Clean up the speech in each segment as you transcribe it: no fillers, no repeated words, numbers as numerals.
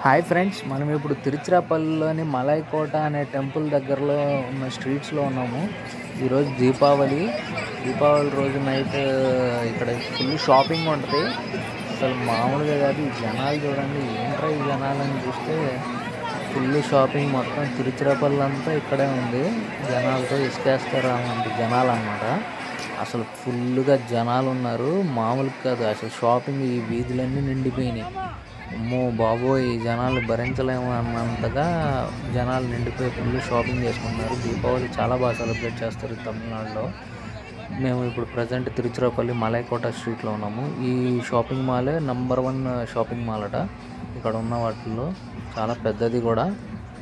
Hi friends, మనం ఇప్పుడు తిరుచిరాపల్లిలోని మలైకోట అనే టెంపుల్ దగ్గరలో ఉన్న స్ట్రీట్స్లో ఉన్నాము. ఈరోజు దీపావళి రోజు నైట్ ఇక్కడ ఫుల్ షాపింగ్ ఉంటుంది. అసలు మామూలుగా కాదు. ఈ జనాలు చూడండి, ఏంట్రా ఈ జనాలని చూస్తే ఫుల్ షాపింగ్ మొత్తం తిరుచిరాపల్లి అంతా ఇక్కడే ఉంది. జనాలతో ఇసుకేస్తారామంటే జనాలు అన్నమాట. అసలు ఫుల్గా జనాలు ఉన్నారు, మామూలుగా కాదు. అసలు షాపింగ్ ఈ వీధులన్నీ నిండిపోయినాయి. అమ్మో బాబోయ్! ఈ జనాలు భరించలేము అన్నంతగా జనాలు నిండిపోయి ఫుల్ షాపింగ్ చేసుకుంటున్నారు. దీపావళి చాలా బాగా సెలబ్రేట్ చేస్తారు తమిళనాడులో. మేము ఇప్పుడు ప్రజెంట్ తిరుచిరాపల్లి మలైకోట స్ట్రీట్లో ఉన్నాము. ఈ షాపింగ్ మాలే నంబర్ 1 షాపింగ్ మాల్ అట. ఇక్కడ ఉన్న వాటిల్లో చాలా పెద్దది కూడా.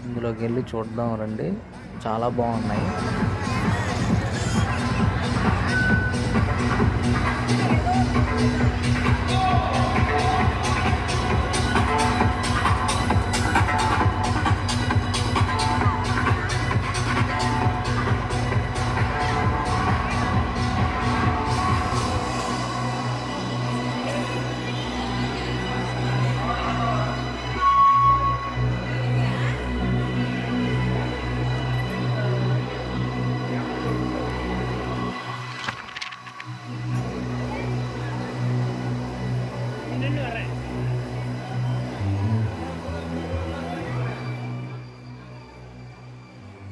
ఇందులోకి వెళ్ళి చూద్దాం రండి, చాలా బాగున్నాయి.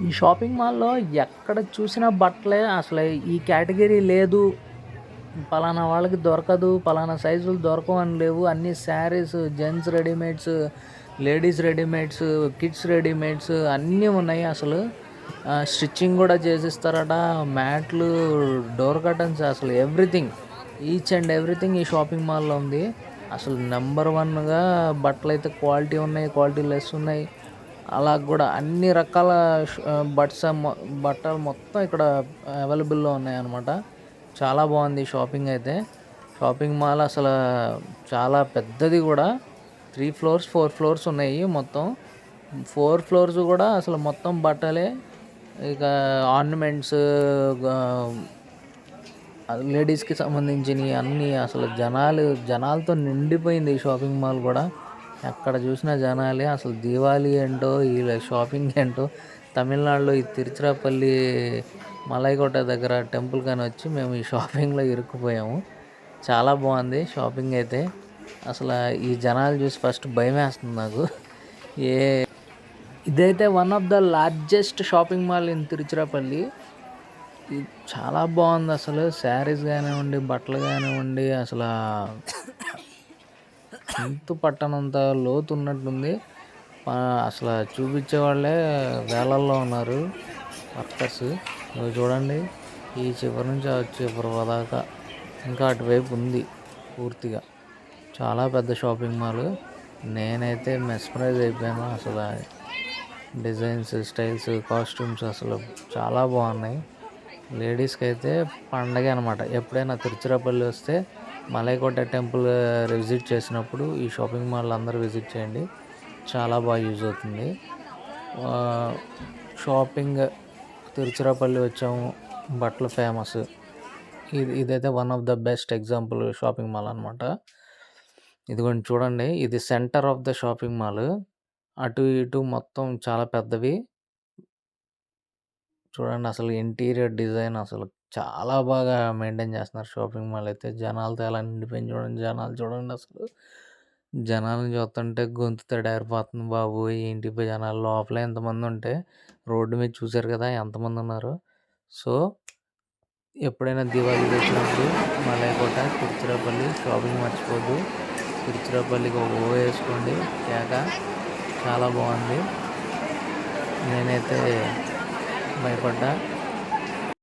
ఈ షాపింగ్ మాల్‌లో ఎక్కడ చూసినా బట్టలే. అసలు ఈ కేటగిరీ లేదు, పలానా వాళ్ళకి దొరకదు, పలానా సైజులు దొరకవు అని లేవు. అన్నీ saris, gents readymades, ladies readymades, kids readymades అన్నీ ఉన్నాయి. అసలు స్టిచ్చింగ్ కూడా చేసిస్తారట. మ్యాట్లు, డోర్ కర్టన్స్, అసలు ఎవ్రీథింగ్, ఈచ్ అండ్ ఎవ్రీథింగ్ ఈ షాపింగ్ మాల్‌లో ఉంది. అసలు నెంబర్ 1గా బట్టలైతే క్వాలిటీ ఉన్నాయి, క్వాలిటీ లెస్ ఉన్నాయి. అలా కూడా అన్ని రకాల బట్టలు మొత్తం ఇక్కడ అవైలబుల్‌లో ఉన్నాయన్నమాట. చాలా బాగుంది షాపింగ్ అయితే. షాపింగ్ మాల్ అసలు చాలా పెద్దది కూడా. 3 ఫ్లోర్స్ 4 ఫ్లోర్స్ ఉన్నాయి మొత్తం. 4 ఫ్లోర్స్ కూడా అసలు మొత్తం బట్టలే. ఇక ఆర్నమెంట్స్, లేడీస్‌కి సంబంధించినవి అన్నీ. అసలు జనాలతో నిండిపోయింది ఈ షాపింగ్ మాల్ కూడా. ఎక్కడ చూసినా జనాలే. అసలు దీవాళి ఏంటో, వీళ్ళ షాపింగ్ ఏంటో. తమిళనాడులో ఈ తిరుచిరాపల్లి మలైకోట దగ్గర టెంపుల్ కానీ వచ్చి మేము ఈ షాపింగ్లో ఇరుక్కుపోయాము. చాలా బాగుంది షాపింగ్ అయితే. అసలు ఈ జనాలు చూసి ఫస్ట్ భయం వేస్తుంది నాకు. ఏ ఇదైతే one of the largest shopping mall in Tiruchirappalli. ఇది చాలా బాగుంది. అసలు శారీస్ కానివ్వండి, బట్టలు కానివ్వండి, అసలు అంతు పట్టనంత లోతు ఉన్నట్టుంది. అసలు చూపించే వాళ్ళే వేలల్లో ఉన్నారు వర్కర్స్. ఇవి చూడండి, ఈ చివరి నుంచి ఆ చివరి దాకా ఇంకా అటువైపు ఉంది పూర్తిగా. చాలా పెద్ద షాపింగ్ మాల్. నేనైతే మెస్మరైజ్ అయిపోయాను. అసలు డిజైన్స్, స్టైల్స్, కాస్ట్యూమ్స్ అసలు చాలా బాగున్నాయి. లేడీస్కి అయితే పండగే అనమాట. ఎప్పుడైనా తిరుచిరాపల్లి వస్తే మలైకోట టెంపుల్ విజిట్ చేసినప్పుడు ఈ షాపింగ్ మాల్ అందరూ విజిట్ చేయండి. చాలా బాగా యూజ్ అవుతుంది. షాపింగ్ తిరుచిరాపల్లి వచ్చాము, బట్టలు ఫేమస్. ఇదైతే one of the best example shopping mall అనమాట. ఇదిగోండి చూడండి, ఇది centre of the shopping mall. అటు ఇటు మొత్తం చాలా పెద్దవి. చూడండి అసలు ఇంటీరియర్ డిజైన్ అసలు చాలా బాగా మెయింటైన్ చేస్తున్నారు షాపింగ్ మాల్ అయితే. జనాలతో ఎలా నిండిపోయింది చూడండి. జనాలు చూడండి అసలు. జనాలను చూస్తుంటే గొంతు తడారిపోతుంది బాబు. ఏంటి జనాలు లోపలే ఎంతమంది ఉంటే రోడ్డు మీద చూశారు కదా ఎంతమంది ఉన్నారు. సో ఎప్పుడైనా దివాళీకి వచ్చినప్పుడు మలైకోట, తిరుచిరాపల్లి షాపింగ్ మర్చిపోద్దు. తిరుచిరాపల్లికి ఒక వేసుకోండి కేక. చాలా బాగుంది. నేనైతే భయపడ్డా.